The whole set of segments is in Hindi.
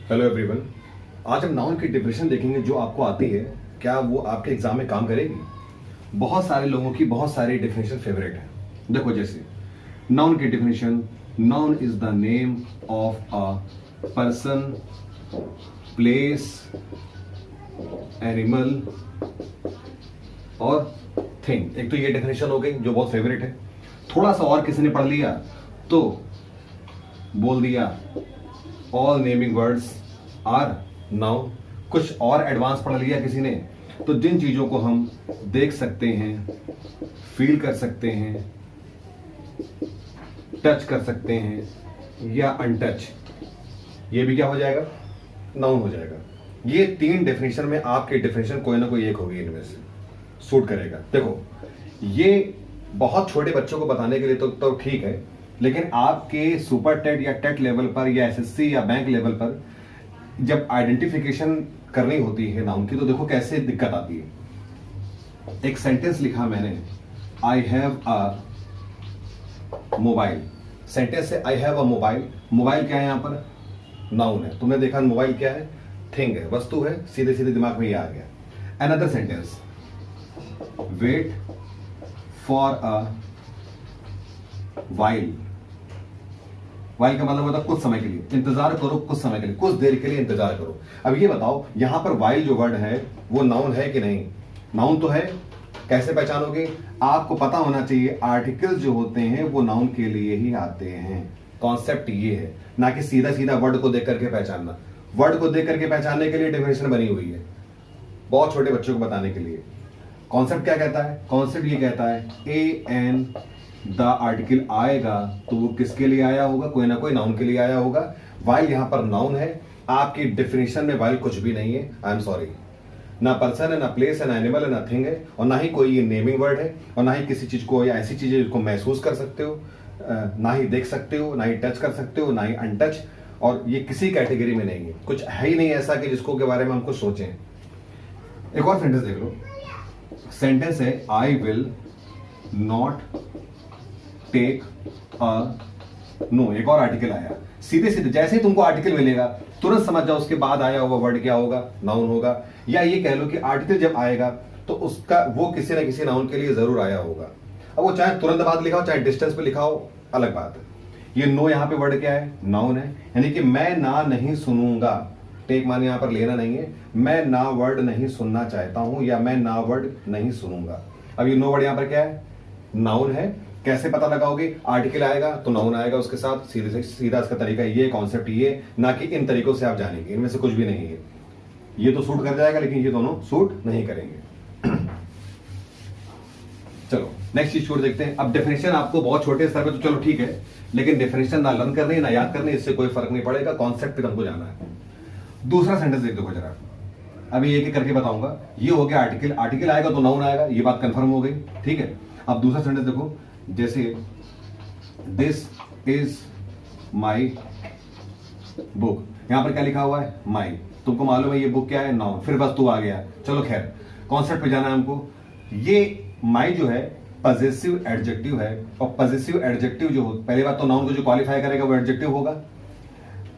Hello everyone. आज हम नाउन की डेफिनेशन देखेंगे जो आपको आती है। क्या वो आपके एग्जाम में काम करेगी? बहुत सारे लोगों की बहुत सारी डेफिनेशन फेवरेट है। देखो, जैसे नाउन की definition, noun is the name of a person, place, animal और थिंग। एक तो ये डेफिनेशन हो गई जो बहुत फेवरेट है। थोड़ा सा और किसी ने पढ़ लिया तो बोल दिया all naming words are noun. कुछ और एडवांस पढ़ लिया किसी ने तो जिन चीजों को हम देख सकते हैं, फील कर सकते हैं, टच कर सकते हैं या अनटच, ये भी क्या हो जाएगा? नाउन हो जाएगा। ये तीन डेफिनेशन में आपके डेफिनेशन कोई ना कोई एक होगी, इनमें से सूट करेगा। देखो, ये बहुत छोटे बच्चों को बताने के लिए तो ठीक है, लेकिन आपके सुपर टेट या टेट लेवल पर या एसएससी या बैंक लेवल पर जब आइडेंटिफिकेशन करनी होती है नाउन की, तो देखो कैसे दिक्कत आती है। एक सेंटेंस लिखा मैंने, I have a mobile. Sentence है I have a mobile. Mobile क्या है? यहां पर नाउन है। तुमने देखा मोबाइल क्या है? थिंग है, वस्तु है। सीधे सीधे दिमाग में ये आ गया। Another sentence, wait for a while. While का मतलब होता है कुछ समय के लिए, इंतजार करो, कुछ समय के लिए, कुछ देर के लिए इंतजार करो। अब ये बताओ, यहां पर वाइल जो वर्ड है वो नाउन है कि नहीं? नाउन तो है। कैसे पहचानोगे? आपको पता होना चाहिए आर्टिकल्स जो होते हैं वो नाउन के लिए ही आते हैं। कॉन्सेप्ट ये है, ना कि सीधा सीधा वर्ड को देख करके पहचानना। वर्ड को देख करके पहचानने के लिए डेफिनेशन बनी हुई है, बहुत छोटे बच्चों को बताने के लिए। कॉन्सेप्ट क्या कहता है? कॉन्सेप्ट ये कहता है ए एन द आर्टिकल आएगा तो वो किसके लिए आया होगा? कोई ना कोई नाउन के लिए आया होगा। वाइल यहां पर नाउन है। आपकी डेफिनेशन में वाइल कुछ भी नहीं है। I am sorry. ना पर्सन है, ना प्लेस है, ना एनिमल है, ना थिंग है, और ना ही कोई ये नेमिंग वर्ड है, और ना ही किसी चीज को या ऐसी चीज है जिसको महसूस कर सकते हो, ना ही देख सकते हो, ना ही टच कर सकते हो, ना ही अनटच। और ये किसी कैटेगरी में नहीं है। कुछ है ही नहीं ऐसा कि जिसको के बारे में हम कुछ सोचें। एक और सेंटेंस देख लो। सेंटेंस है I will not take a no. एक और आर्टिकल आया। सीधे सीधे जैसे ही तुमको आर्टिकल मिलेगा तुरंत समझ जाओ उसके बाद आया हुआ वर्ड क्या होगा? नाउन होगा। या ये कह लो कि आर्टिकल जब आएगा तो उसका वो किसी ना किसी नाउन के लिए जरूर आया होगा। अब वो चाहे तुरंत बाद लिखा हो, चाहे डिस्टेंस पे लिखा हो, अलग बात है। ये नो यहां पे वर्ड क्या है? नाउन है। यानी कि मैं ना नहीं सुनूंगा। टेक माने यहां पर लेना नहीं है। मैं ना वर्ड नहीं सुनना चाहता हूं या मैं ना वर्ड नहीं सुनूंगा। अब ये नो वर्ड यहां पर क्या है? नाउन है। कैसे पता लगाओगे? आर्टिकल आएगा तो नाउन आएगा उसके साथ। सीधे से सीधा इसका तरीका ये, कॉन्सेप्ट ये, ना कि इन तरीकों से आप जानेंगे। इनमें से कुछ भी नहीं है। ये तो सूट कर जाएगा, लेकिन ये दोनों सूट नहीं करेंगे। चलो नेक्स्ट चीज छोड़ देखते हैं। अब डेफिनेशन आपको बहुत छोटे स्तर पे तो चलो ठीक है, लेकिन डेफिनेशन ना लर्न करनी ना याद करनी, इससे कोई फर्क नहीं पड़ेगा। कॉन्सेप्ट पे हमको जाना है। दूसरा सेंटेंस देख देखो जरा। अभी एक एक करके बताऊंगा। ये हो गया आर्टिकल। आर्टिकल आएगा तो नाउन आएगा, ये बात कंफर्म हो गई। ठीक है। अब दूसरा सेंटेंस देखो। जैसे दिस इज माई बुक। यहां पर क्या लिखा हुआ है? माई। तुमको मालूम है ये बुक क्या है? नाउन। फिर वस्तु आ गया। चलो खैर, कॉन्सेप्ट पे जाना है हमको। ये माई जो है पजेसिव एडजेक्टिव है, और पजेसिव एडजेक्टिव जो हो, पहली बात तो नाउन को जो क्वालिफाई करेगा वो एडजेक्टिव होगा।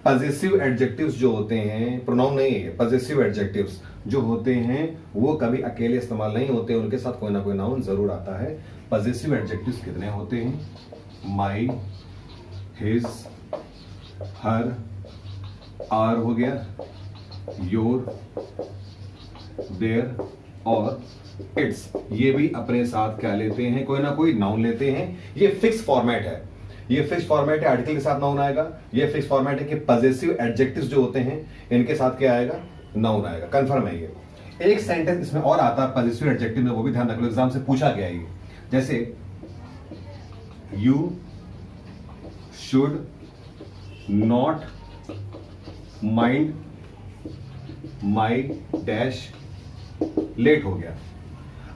पजेसिव एडजेक्टिव्स जो होते हैं, प्रोनाउन नहीं है, पजेसिव एडजेक्टिव्स जो होते हैं वो कभी अकेले इस्तेमाल नहीं होते, उनके साथ कोई ना कोई नाउन जरूर आता है। पजेसिव एडजेक्टिव्स कितने होते हैं? माई, हिज, हर, आर हो गया, योर, देयर और इट्स। ये भी अपने साथ क्या लेते हैं? कोई ना कोई नाउन लेते हैं। ये फिक्स फॉर्मेट है। ये फिक्स फॉर्मेट है। आर्टिकल के साथ नाउन आएगा। ये फिक्स फॉर्मेट है कि पजेसिव एडजेक्टिव्स जो होते हैं इनके साथ क्या आएगा? नाउन आएगा। कंफर्म है ये। एक सेंटेंस इसमें और आता है पजेसिव एडजेक्टिव में, वो भी ध्यान रख लो, एग्जाम से पूछा गया है। जैसे you should not mind my dash late हो गया।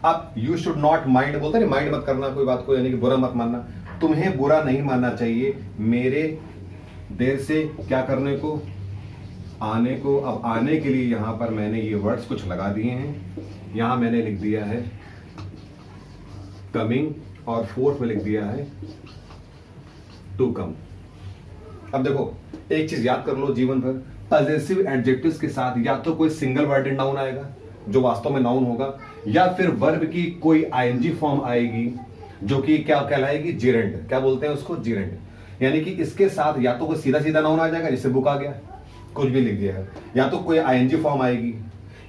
अब यू शुड नॉट माइंड बोलते हैं, माइंड मत करना कोई बात को, यानी कि बुरा मत मानना। तुम्हें बुरा नहीं मानना चाहिए मेरे देर से क्या करने को? आने को। अब आने के लिए यहां पर मैंने ये वर्ड्स कुछ लगा दिए हैं। यहां मैंने लिख दिया है कमिंग, और फोर्थ में लिख दिया है टू कम। अब देखो, एक चीज याद कर लो जीवन भर, पजेसिव एडजेक्टिव्स के साथ या तो कोई सिंगल वर्डेड नाउन आएगा जो वास्तव में नाउन होगा, या फिर वर्ब की कोई आईएनजी फॉर्म आएगी जो कि क्या कहलाएगी, जिरेंड। क्या बोलते हैं उसको, जिरेंड। यानी कि इसके साथ या तो कोई सीधा सीधा नाउन आ जाएगा, जैसे बुक आ गया, कुछ भी लिख दिया है, या तो कोई आईएनजी फॉर्म आएगी।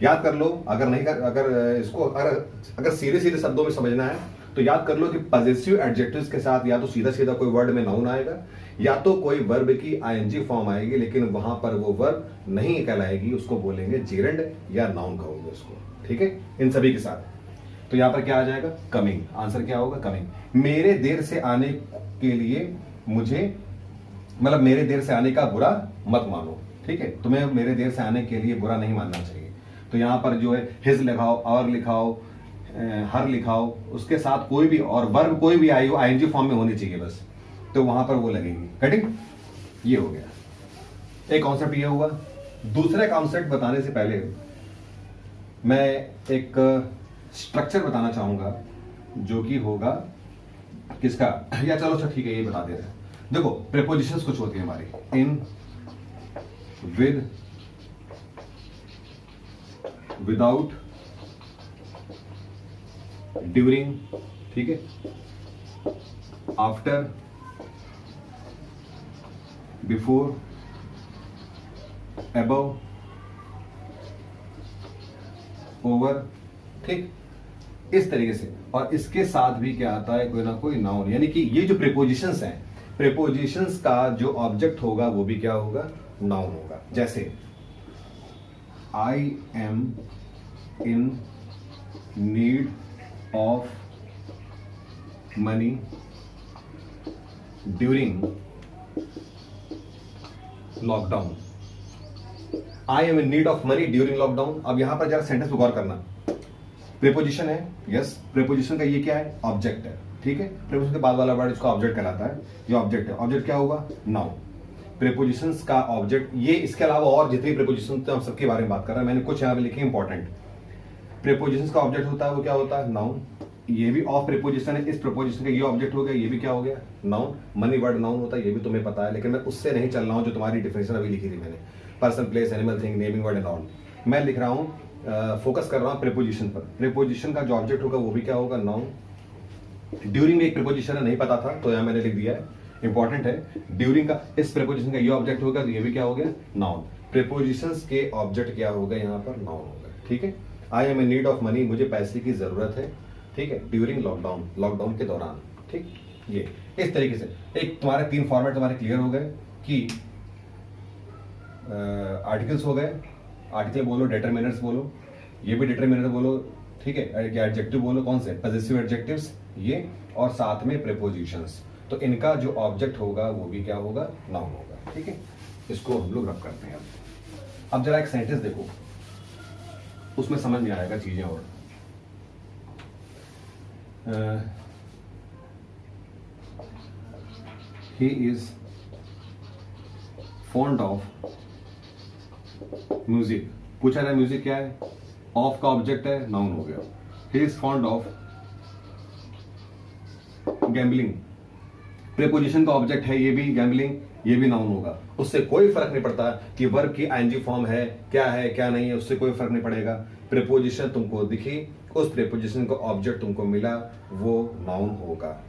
याद कर लो, अगर इसको अगर सीधे सीधे शब्दों में समझना है तो याद कर लो कि पजेसिव एडजेक्टिव्स के साथ या तो सीधा सीधा कोई वर्ड में नाउन आएगा, या तो कोई वर्ब की आईएनजी फॉर्म आएगी, लेकिन वहां पर वो वर्ब नहीं कहलाएगी, उसको बोलेंगे जिरेंड या नाउन कहोगे उसको। ठीक है, इन सभी के साथ। तो यहां पर क्या आ जाएगा, कमिंग। आंसर क्या होगा, कमिंग। मेरे देर से आने के लिए मुझे, मतलब मेरे देर से आने का बुरा मत मानो। ठीक है, तुम्हें मेरे देर से आने के लिए बुरा नहीं मानना चाहिए। तो यहां पर जो है हिज लिखाओ, और लिखाओ, हर लिखाओ, उसके साथ कोई भी और वर्ब कोई भी आई हो आईएनजी फॉर्म में होनी चाहिए बस, तो वहां पर वो लगेगी। कटिंग, ये हो गया एक कॉन्सेप्ट, ये हुआ। दूसरा कॉन्सेप्ट बताने से पहले मैं एक स्ट्रक्चर बताना चाहूंगा जो कि होगा किसका, या चलो अच्छा ठीक है, ये बता दे रहे हैं। देखो, प्रीपोजिशंस कुछ होती है हमारी, इन, विद, विदाउट, ड्यूरिंग, ठीक है, आफ्टर, बिफोर, अबव, ओवर। ठीक, इस तरीके से। और इसके साथ भी क्या आता है, कोई ना कोई नाउन। यानी कि ये जो प्रीपोजिशंस हैं, प्रीपोजिशंस का जो ऑब्जेक्ट होगा वो भी क्या होगा, नाउन होगा। जैसे I am in need of money during lockdown. I am in need of money during lockdown. अब यहां पर जरा सेंटेंस को गौर करना। प्रीपोजिशन है, यस। प्रीपोजिशन का ये क्या है, ऑब्जेक्ट है। ठीक है, प्रीपोजिशन के बाद वाला वर्ड इसका ऑब्जेक्ट कहलाता है। ये ऑब्जेक्ट है। ऑब्जेक्ट क्या होगा, नाउन। प्रीपोजिशंस का ऑब्जेक्ट ये, इसके अलावा और जितनी प्रीपोजिशन थे हम सबके बारे में बात कर रहे हैं। मैंने कुछ यहां पे लिखे इंपॉर्टेंट। प्रीपोजिशंस का ऑब्जेक्ट होता है, वो क्या होता है, नाउन। ये भी ऑफ प्रीपोजिशन है। इस प्रीपोजिशन का ये ऑब्जेक्ट हो गया, ये भी क्या हो गया, नाउन। मनी वर्ड नाउन होता है, ये भी तुम्हें पता है, लेकिन मैं उससे नहीं चल रहा हूं जो तुम्हारी डिफिनेशन अभी लिखी थी मैंने। Person, place, animal, thing, naming word and all. मैं लिख रहा हूं, फोकस कर रहा हूं प्रीपोजिशन पर। प्रीपोजिशन का जो ऑब्जेक्ट होगा वो भी क्या होगा, नाउन। ड्यूरिंग में एक प्रीपोजिशन है, नहीं पता था तो यहां मैंने लिख दिया है, इंपॉर्टेंट है। ड्यूरिंग का, इस प्रीपोजिशन का ये ऑब्जेक्ट होगा तो ये भी क्या हो गया, नाउन। प्रीपोजिशंस के ऑब्जेक्ट क्या होगा, यहां पर नाउन होगा। ठीक है, I am in need of money, मुझे पैसे की जरूरत है। ठीक है, ड्यूरिंग लॉकडाउन, लॉकडाउन के दौरान। ठीक, ये इस तरीके से एक तुम्हारे 3 फॉर्मेट तुम्हारे क्लियर हो गए कि आर्टिकल्स हो गए, आर्टिकल बोलो, डिटरमिनर्स बोलो, ये भी डिटरमिनर बोलो। ठीक है, एडजेक्टिव बोलो, कौन से, पजेसिव एडजेक्टिव्स ये, और साथ में प्रीपोजिशंस। तो इनका जो ऑब्जेक्ट होगा वो भी क्या होगा, नाउन होगा। ठीक है, इसको हम लोग रब करते हैं। अब जरा एक सेंटेंस देखो, उसमें समझ में आएगा चीजें। और he is fond of music. पूछा ना म्यूजिक क्या है, ऑफ का ऑब्जेक्ट है, नाउन हो गया। he is fond of gambling, preposition का ऑब्जेक्ट है, ये भी गैम्बलिंग, ये भी नाउन होगा। उससे कोई फर्क नहीं पड़ता कि वर्ब की आईएनजी फॉर्म है क्या नहीं है, उससे कोई फर्क नहीं पड़ेगा। प्रीपोजिशन तुमको दिखी, उस प्रीपोजिशन का ऑब्जेक्ट तुमको मिला, वो नाउन होगा।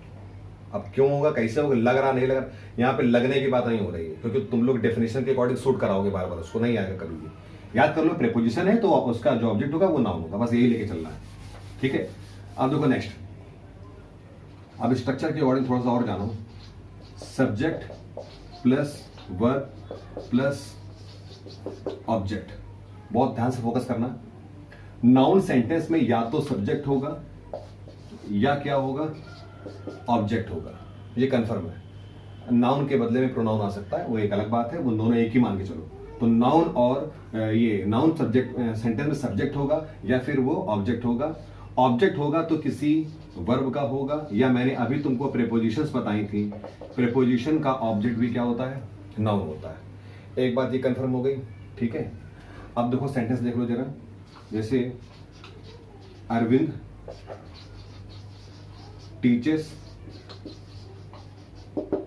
अब क्यों होगा, कैसे होगा, लग रहा नहीं लग रहा, यहाँ पे लगने की बात नहीं हो रही है, क्योंकि तुम लोग डेफिनेशन के अकॉर्डिंग शूट कराओगे बार बार, उसको नहीं आएगा कभी भी। याद कर लो, प्रीपोजिशन है तो उसका जो ऑब्जेक्ट होगा वो नाउन होगा, बस यही लेके चलना है। ठीक है, अब देखो नेक्स्ट, अब स्ट्रक्चर के अकॉर्डिंग थोड़ा सा और जानो। Subject plus verb plus object, बहुत ध्यान से फोकस करना। नाउन सेंटेंस में या तो सब्जेक्ट होगा या क्या होगा, ऑब्जेक्ट होगा, ये कंफर्म है। नाउन के बदले में प्रोनाउन आ सकता है, वो एक अलग बात है, वो दोनों एक ही मान के चलो। तो नाउन और ये नाउन सब्जेक्ट सेंटेंस में सब्जेक्ट होगा या फिर वो ऑब्जेक्ट होगा। ऑब्जेक्ट होगा तो किसी वर्ब का होगा, या मैंने अभी तुमको प्रीपोजिशंस बताई थी, प्रीपोजिशन का ऑब्जेक्ट भी क्या होता है, नाउन होता है। एक बात ये कंफर्म हो गई। ठीक है, अब देखो सेंटेंस देख लो जरा, जैसे अरविंद टीचेस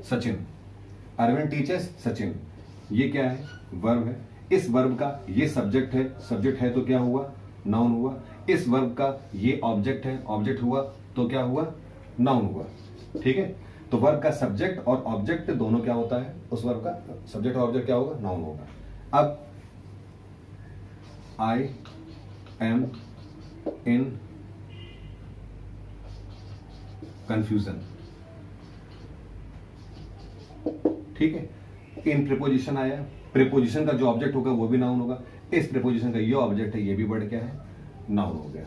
सचिन। अरविंद टीचेस सचिन, ये क्या है, वर्ब है। इस वर्ब का ये सब्जेक्ट है तो क्या हुआ, नाउन हुआ। इस वर्ब का ये ऑब्जेक्ट है, ऑब्जेक्ट हुआ तो क्या हुआ, नाउन हुआ। ठीक है, तो वर्ब का सब्जेक्ट और ऑब्जेक्ट दोनों क्या होता है, उस वर्ब का सब्जेक्ट और ऑब्जेक्ट क्या होगा, नाउन होगा। अब आई एम इन कंफ्यूजन, ठीक है, इन प्रीपोजिशन आया, प्रीपोजिशन का जो ऑब्जेक्ट होगा वो भी नाउन होगा। इस प्रीपोजिशन का ये ऑब्जेक्ट है, ये भी वर्ड क्या है, नाउन हो गया।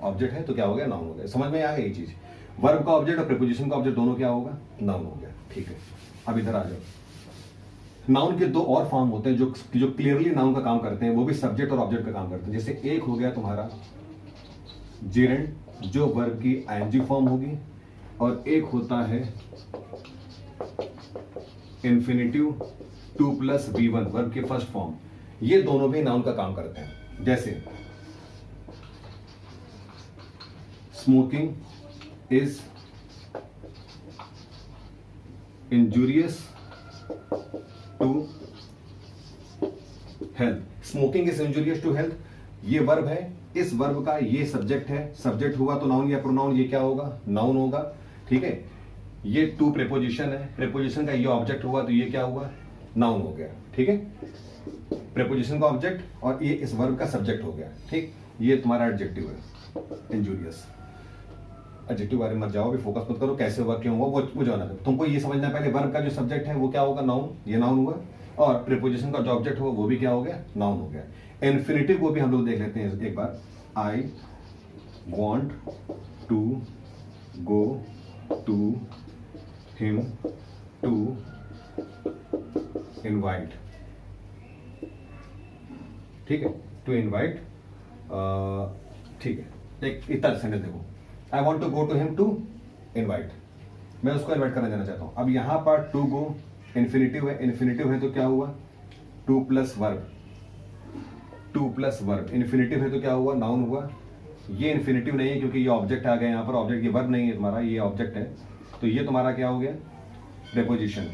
ऑब्जेक्ट है तो क्या हो गया, नाउन हो गया। समझ में आ गई ये चीज, वर्ब का ऑब्जेक्ट और प्रीपोजिशन का ऑब्जेक्ट दोनों क्या होगा, नाउन हो गया। ठीक है, अब इधर आ जाओ। नाउन के दो और फॉर्म होते हैं जो क्लियरली नाउन का काम करते हैं, वो भी सब्जेक्ट और ऑब्जेक्ट का काम करते हैं। जैसे एक हो गया तुम्हारा जेरेंड, जो वर्ब की आईएनजी फॉर्म होगी, और एक होता है इंफिनिटिव 2 + V1 वर्ब की फर्स्ट फॉर्म। ये दोनों भी नाउन का काम करते हैं। जैसे smoking is injurious to health, smoking is injurious to health, ये वर्ब है, इस वर्ब का ये सब्जेक्ट है, सब्जेक्ट हुआ तो नाउन या प्रोनाउन, ये क्या होगा, नाउन होगा। ठीक है, ये टू प्रीपोजिशन है, प्रीपोजिशन का ये ऑब्जेक्ट हुआ तो ये क्या हुआ, नाउन हो गया। ठीक है, प्रीपोजिशन का ऑब्जेक्ट और ये इस वर्ब का सब्जेक्ट हो गया। ठीक, ये तुम्हारा एडजेक्टिव है, इंजूरियस। एडजेक्टिव बारे में मत जाओ, भी फोकस मत करो, कैसे हुआ क्यों हुआ वो जाना है। तुमको ये समझना है पहले, वर्ब का जो सब्जेक्ट है वो क्या होगा, नाउन, ये नाउन हुआ, और प्रीपोजिशन का जो ऑब्जेक्ट हुआ वो भी क्या हो गया, नाउन हो गया। इन्फिनिटिव को भी हम लोग देख लेते हैं एक बार। I want to go to him to invite, ठीक है, टू इनवाइट। ठीक है, एक इतना सेंटेंस देखो, I want to go to him to invite, मैं उसको इनवाइट करना जाना चाहता हूं। अब यहां पर टू गो इन्फिनिटिव है, इन्फिनिटिव है तो क्या हुआ, 2 + वर्ब, 2 + वर्ब। इन्फिनिटिव है तो क्या हुआ, नाउन हुआ। ये इन्फिनिटिव नहीं है क्योंकि ये ऑब्जेक्ट आ गया यहाँ पर, ऑब्जेक्ट, ये वर्ब नहीं है तुम्हारा, ये ऑब्जेक्ट है, तो ये तुम्हारा क्या हो गया, प्रीपोजिशन।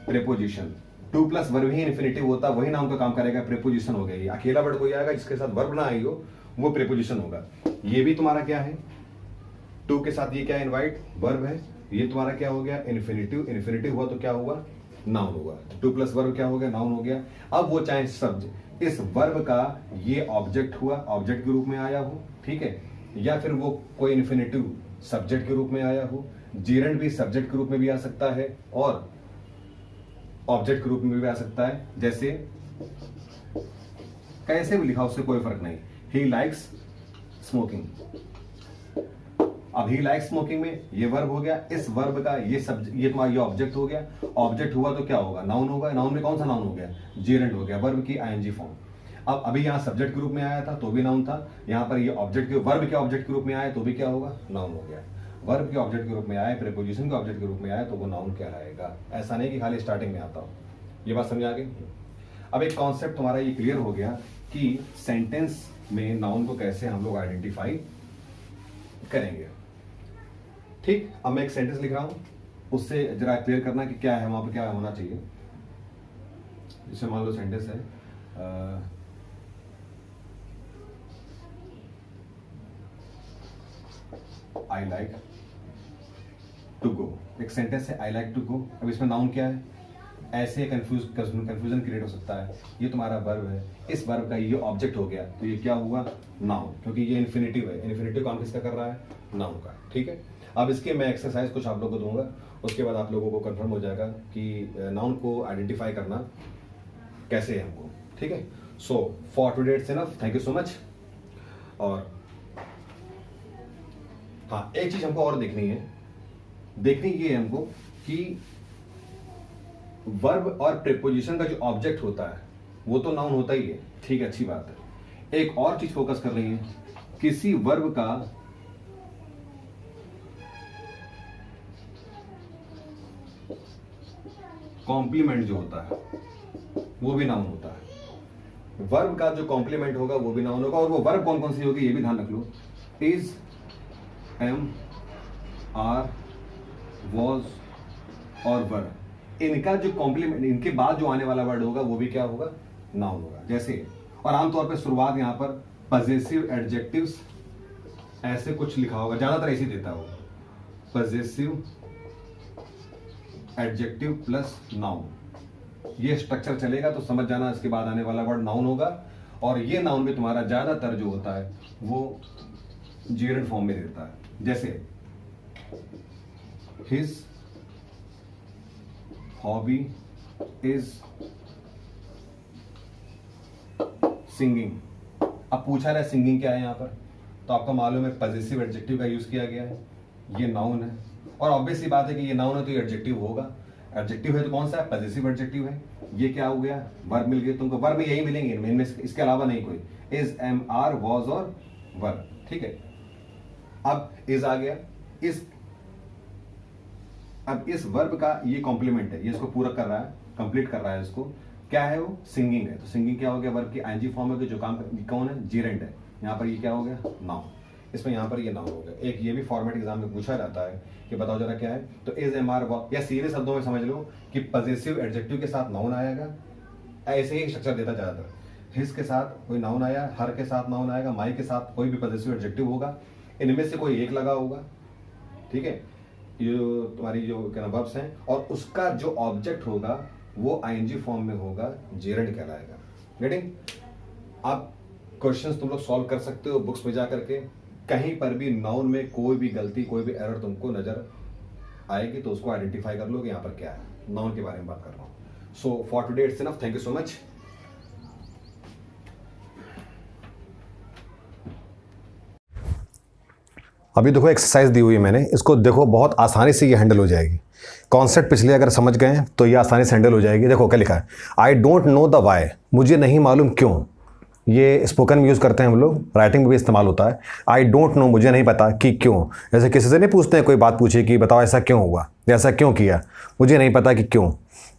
प्रीपोजिशन 2 + वर्ब ही इन्फिनिटिव होता, वही नाउन का काम करेगा, प्रीपोजिशन हो गया। ये अकेला वर्ड कोई आएगा जिसके साथ वर्ब ना आई हो वो प्रीपोजिशन होगा। ये भी तुम्हारा क्या है, 2 के साथ ये क्या है, इनवाइट, वर्ब है, ये तुम्हारा क्या हो गया, इन्फिनिटिव। इन्फिनिटिव हुआ तो क्या हुआ, नाउन होगा। 2 + वर्ब क्या हो गया, नाउन हो गया। अब वो चाहे शब्द इस वर्ब का ये ऑब्जेक्ट हुआ, ऑब्जेक्ट के रूप में आया हो, ठीक है, या फिर वो कोई इन्फिनिटिव सब्जेक्ट के रूप में आया हो। जेरेंड भी सब्जेक्ट के रूप में भी आ सकता है और ऑब्जेक्ट के रूप में भी आ सकता है। जैसे कैसे भी लिखा उससे कोई फर्क नहीं। ही लाइक्स स्मोकिंग, अब ही लाइक्स स्मोकिंग में ये वर्ब हो गया, इस वर्ब का ये तुम्हारा ये ऑब्जेक्ट हो गया। ऑब्जेक्ट हुआ तो क्या होगा, नाउन होगा। नाउन में कौन सा नाउन हो गया, जेरेंड हो गया, वर्ब की आईएनजी फॉर्म। अब अभी यहां सब्जेक्ट के रूप में आया था तो भी नाउन था, यहां पर ये ऑब्जेक्ट के वर्ब के ऑब्जेक्ट के रूप में आया तो भी क्या होगा, नाउन हो गया। वर्ब के ऑब्जेक्ट के रूप में आया, प्रीपोजिशन के ऑब्जेक्ट के रूप में आया तो वो नाउन कहलाएगा। ऐसा नहीं कि खाली स्टार्टिंग में आता हो। ये बात समझ आ गई। अब एक कॉन्सेप्ट तुम्हारा ये क्लियर हो गया कि सेंटेंस में नाउन को कैसे हम लोग आइडेंटिफाई करेंगे। ठीक, अब मैं एक सेंटेंस लिख रहा हूं, उससे जरा क्लियर करना कि क्या है वहां पर, क्या होना चाहिए। जैसे मान लो सेंटेंस है आई लाइक टू गो, एक सेंटेंस है आई लाइक टू गो। अब इसमें नाउन क्या है, ऐसे कंफ्यूजन क्रिएट हो सकता है। ये तुम्हारा वर्ब है, इस वर्ब का ये ऑब्जेक्ट हो गया तो ये क्या हुआ, नाउन, क्योंकि ये इन्फिनिटिव है। इन्फिनिटिव काम किसका कर रहा है, नाउन का। ठीक है, अब इसके मैं एक्सरसाइज कुछ आप लोगों को दूंगा, उसके बाद आप लोगों को कंफर्म हो जाएगा कि नाउन को आइडेंटिफाई करना कैसे है हमको। ठीक है, so for today it's enough, thank you so much. और हाँ, एक चीज हमको और देखनी ये है हमको कि वर्ब और प्रीपोजिशन का जो ऑब्जेक्ट होता है वो तो नाउन होता ही है, ठीक है, अच्छी बात है। एक और चीज फोकस कर रही है, किसी वर्ब का कॉम्प्लीमेंट जो होता है वो भी नाउन होता है। वर्ब का जो कॉम्प्लीमेंट होगा वो भी नाउन होगा, और वो वर्ब कौन कौन सी होगी ये भी ध्यान रख लो। इज, एम, आर, वॉज और वर, इनका जो कॉम्प्लीमेंट, इनके बाद जो आने वाला वर्ड होगा वो भी क्या होगा, नाउन होगा। जैसे, और आमतौर पे शुरुआत यहाँ पर पजेसिव एडजेक्टिव्स ऐसे कुछ लिखा होगा, ज्यादातर ऐसे ही देता हो, पजेसिव एडजेक्टिव प्लस नाउन, ये स्ट्रक्चर चलेगा तो समझ जाना इसके बाद आने वाला वर्ड नाउन होगा। और ये नाउन भी तुम्हारा ज्यादातर जो होता है वो जेरेंट फॉर्म में देता है। जैसे हिज हॉबी इज सिंगिंग। अब पूछा रहा है सिंगिंग क्या है यहाँ पर, तो आपको मालूम है पजेसिव एडजेक्टिव का यूज किया गया है, ये नाउन है। और ऑब्वियस सी बात है कि ये नाउन है तो ये एडजेक्टिव होगा। एडजेक्टिव है तो कौन सा है, पजेसिव एडजेक्टिव है। ये क्या हो गया, वर्ब मिल गए तुमको, वर्ब में यही मिलेंगे इनमें, इसके अलावा नहीं कोई, इज, एम, आर, वॉज और वर्ब, ठीक है। अब इज आ गया, अब इस वर्ब का ये कॉम्प्लीमेंट है, ये इसको पूरा कर रहा है, कंप्लीट कर रहा है इसको, क्या है वो, सिंगिंग है। तो सिंगिंग क्या हो गया, वर्ब की आईएनजी फॉर्म है, जो काम कौन है, जेरेंट है। यहाँ पर ये क्या हो गया, नाउन, इसमें यहाँ पर ये नाउन हो गया। एक ये भी फॉर्मेट एग्जाम में पूछा जाता है कि बताओ जरा क्या है, तो इज, एम, आर, वर्ब, या सीधे शब्दों में समझ लो कि पजेसिव एडजेक्टिव के साथ नाउन आएगा, ऐसे ही स्ट्रक्चर देता ज्यादातर। हिज के साथ कोई नाउन आया, हर के साथ नाउन आएगा, माई के साथ कोई भी पजेसिव एडजेक्टिव होगा, इनमें से कोई एक लगा होगा, ठीक है। ये तुम्हारी जो क्या नाम वर्ब्स हैं, और उसका जो ऑब्जेक्ट होगा वो आईएनजी फॉर्म में होगा, जेरेंट कहलाएगा। गेटिंग? अब क्वेश्चंस तुम लोग सॉल्व कर सकते हो बुक्स में जा करके, कहीं पर भी नाउन में कोई भी गलती, कोई भी एरर तुमको नजर आएगी तो उसको आइडेंटिफाई कर लो कि यहाँ पर क्या है। नाउन के बारे में बात कर रहा हूँ। So for today it's enough, thank you so much. अभी देखो एक्सरसाइज दी हुई है मैंने, इसको देखो बहुत आसानी से ये हैंडल हो जाएगी। कॉन्सेप्ट पिछले अगर समझ गए हैं तो ये आसानी से हैंडल हो जाएगी। देखो क्या लिखा है, I don't know the why, मुझे नहीं मालूम क्यों। ये स्पोकन में यूज़ करते हैं हम लोग, राइटिंग में भी इस्तेमाल होता है। आई डोंट नो, मुझे नहीं पता कि क्यों। जैसे किसी से नहीं पूछते हैं, कोई बात पूछे कि बताओ ऐसा क्यों हुआ, ऐसा क्यों किया, मुझे नहीं पता कि क्यों।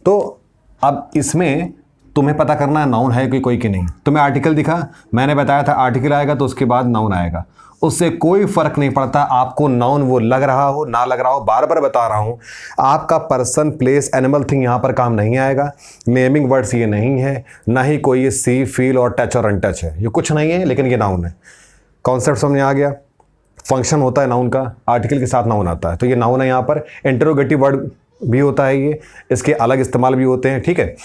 तो अब इसमें तुम्हें पता करना है नाउन है कोई कि नहीं। तुम्हें आर्टिकल दिखा, मैंने बताया था आर्टिकल आएगा तो उसके बाद नाउन आएगा, उससे कोई फर्क नहीं पड़ता आपको नाउन वो लग रहा हो ना लग रहा हो। बार बार बता रहा हूं, आपका पर्सन, प्लेस, एनिमल, थिंग यहां पर काम नहीं आएगा। नेमिंग वर्ड्स ये नहीं है, ना ही कोई ये सी, फील और टच और अनटच है, ये कुछ नहीं है, लेकिन ये नाउन है। कॉन्सेप्ट समझ आ गया? फंक्शन होता है नाउन का, आर्टिकल के साथ नाउन आता है, तो ये नाउन है। यहाँ पर इंटरोगेटिव वर्ड भी होता है, ये इसके अलग इस्तेमाल भी होते हैं, ठीक है।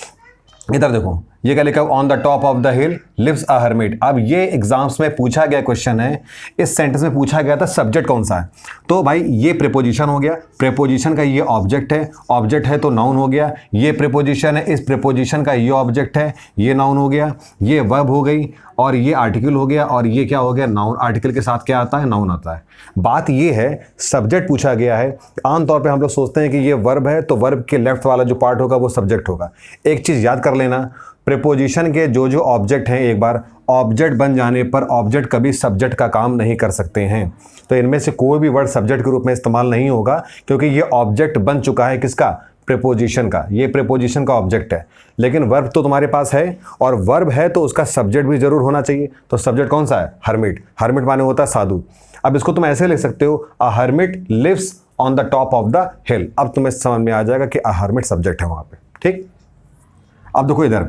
इधर देखो ये क्या लिखा, on the top of the hill lives a hermit. अब ये एग्जाम्स में पूछा गया क्वेश्चन है, इस सेंटेंस में पूछा गया था सब्जेक्ट कौन सा है। तो भाई ये प्रीपोजिशन हो गया, प्रीपोजिशन का ये ऑब्जेक्ट है, ऑब्जेक्ट है तो नाउन हो गया। ये प्रीपोजिशन है, इस प्रीपोजिशन का ये ऑब्जेक्ट है, ये नाउन हो गया। ये वर्ब हो गई और ये आर्टिकल हो गया, और ये क्या हो गया, नाउन। आर्टिकल के साथ क्या आता है, नाउन आता है। बात ये है सब्जेक्ट पूछा गया है। आमतौर पे हम लोग सोचते हैं कि ये वर्ब है तो वर्ब के लेफ्ट वाला जो पार्ट होगा वो सब्जेक्ट होगा। एक चीज़ याद कर लेना, प्रीपोजिशन के जो जो ऑब्जेक्ट हैं, एक बार ऑब्जेक्ट बन जाने पर ऑब्जेक्ट कभी सब्जेक्ट का काम नहीं कर सकते हैं। तो इनमें से कोई भी वर्ड सब्जेक्ट के रूप में इस्तेमाल नहीं होगा, क्योंकि ये ऑब्जेक्ट बन चुका है किसका, प्रीपोजिशन का। ये प्रीपोजिशन का ऑब्जेक्ट है, लेकिन वर्ब तो तुम्हारे पास है, और वर्ब है तो उसका सब्जेक्ट भी जरूर होना चाहिए। तो सब्जेक्ट कौन सा है, हर्मिट। हर्मिट माने होता है साधु। अब इसको तुम ऐसे लिख सकते हो, a hermit lives on the top of the hill. अब तुम्हें समझ में आ जाएगा कि अ हर्मिट सब्जेक्ट है वहां पे, ठीक। अब देखो इधर,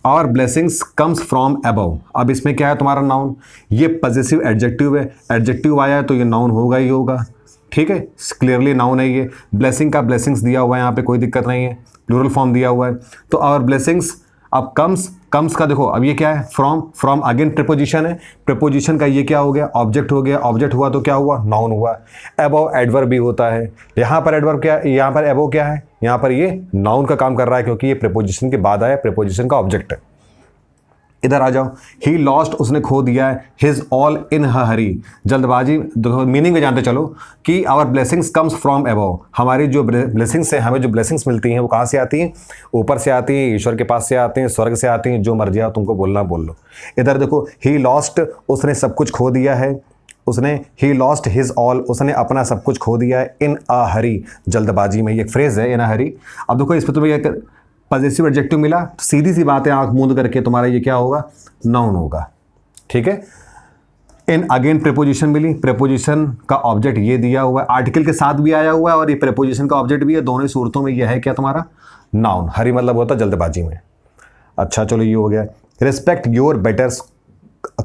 और ब्लेसिंग्स कम्स फ्रॉम अबव। अब इसमें क्या है तुम्हारा नाउन, ये पजेसिव एडजेक्टिव है, एडजेक्टिव आया है तो ये नाउन होगा ही होगा, ठीक है, क्लियरली नाउन है ये। ब्लेसिंग का ब्लेसिंग्स दिया हुआ है, यहाँ पे कोई दिक्कत नहीं है, प्लूरल फॉर्म दिया हुआ है। तो और ब्लेसिंग्स, अब कम्स का देखो, अब ये क्या है, फ्रॉम अगेन प्रीपोजिशन है, प्रीपोजिशन का ये क्या हो गया, ऑब्जेक्ट हो गया, ऑब्जेक्ट हुआ तो क्या हुआ, नाउन हुआ। अबव एडवर्ब भी होता है, यहाँ पर एडवर्ब क्या है, यहाँ पर अबव क्या है, यहाँ पर ये नाउन का काम कर रहा है, क्योंकि ये प्रीपोजिशन के बाद आया, प्रीपोजिशन का ऑब्जेक्ट है। इधर आ जाओ, ही लॉस्ट, उसने खो दिया है, हिज ऑल इन हरी, जल्दबाजी। मीनिंग में जानते चलो कि our blessings comes from above, हमारी जो ब्लेसिंग्स हैं, हमें जो ब्लेसिंग्स मिलती हैं वो कहाँ से आती हैं, ऊपर से आती हैं, ईश्वर के पास से आती हैं, स्वर्ग से आती हैं, जो मर्जी आओ तुमको बोलना बोल लो। इधर देखो, ही लॉस्ट, उसने सब कुछ खो दिया है, उसने ही लॉस्ट हिज ऑल, उसने अपना सब कुछ खो दिया है, इन अ हरी, जल्दबाजी में। ये एक फ्रेज है, इन अ हरी। अब देखो इस पर तुम्हें पजेसिव एडजेक्टिव मिला, सीधी सी बात है, आंख मूंद करके तुम्हारा ये क्या होगा, नाउन होगा, ठीक है। इन अगेन प्रीपोजिशन मिली, प्रीपोजिशन का ऑब्जेक्ट ये दिया हुआ है, आर्टिकल के साथ भी आया हुआ है और ये प्रीपोजिशन का ऑब्जेक्ट भी है, दोनों ही सूरतों में ये है क्या तुम्हारा, नाउन। हरी मतलब होता है जल्दबाजी में। अच्छा चलो ये हो गया। रिस्पेक्ट योर बेटर्स,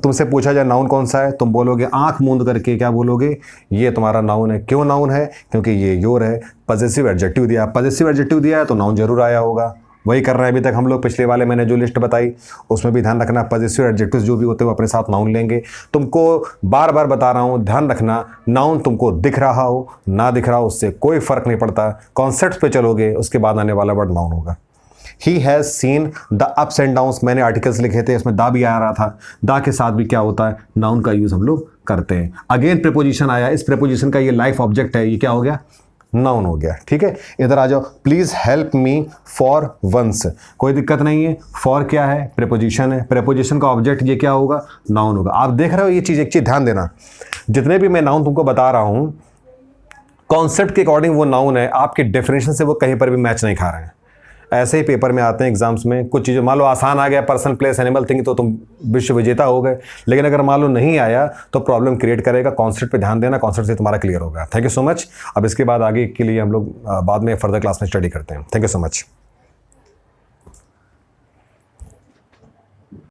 तुमसे पूछा जाए नाउन कौन सा है, तुम बोलोगे आंख मूंद करके क्या बोलोगे, ये तुम्हारा नाउन है। क्यों नाउन है? क्योंकि ये योर है। पॉजेसिव एडजेक्टिव दिया, पॉजेसिव एडजेक्टिव दिया है तो नाउन जरूर आया होगा। वही कर रहे हैं अभी तक हम लोग। पिछले वाले मैंने जो लिस्ट बताई उसमें भी ध्यान रखना, पॉजेसिव एडजेक्टिव्स जो भी होते हैं वो अपने साथ नाउन लेंगे। तुमको बार बार बता रहा हूँ, ध्यान रखना, नाउन तुमको दिख रहा हो ना दिख रहा हो उससे कोई फर्क नहीं पड़ता। कॉन्सेप्ट पे चलोगे उसके बाद आने वाला वर्ड नाउन होगा। He has seen the ups and downs, मैंने आर्टिकल्स लिखे थे इसमें दा भी आ रहा था। दा के साथ भी क्या होता है, नाउन का यूज़ हम लोग करते हैं। अगेन प्रीपोजिशन आया, इस प्रीपोजिशन का ये लाइफ ऑब्जेक्ट है, ये क्या हो गया, नाउन हो गया। ठीक है, इधर आ जाओ। Please help me for once, कोई दिक्कत नहीं है। फॉर क्या है, प्रीपोजिशन है। प्रीपोजिशन का ऑब्जेक्ट ये क्या होगा, नाउन होगा। आप देख रहे हो ये चीज़, एक चीज़ ध्यान देना, जितने भी मैं नाउन तुमको बता रहा हूँ कॉन्सेप्ट के अकॉर्डिंग वो नाउन है, आपके डेफिनेशन से वो कहीं पर भी मैच नहीं खा रहे हैं। ऐसे ही पेपर में आते हैं एग्जाम्स में, कुछ चीज़ें मान लो आसान आ गया, पर्सन प्लेस एनिमल थिंग, तो तुम विश्व विजेता हो गए। लेकिन अगर मान लो नहीं आया तो प्रॉब्लम क्रिएट करेगा। कॉन्सेप्ट पे ध्यान देना, कॉन्सेप्ट से तुम्हारा क्लियर होगा। Thank you so much. अब इसके बाद आगे के लिए हम लोग बाद में फर्दर क्लास में स्टडी करते हैं। Thank you so much.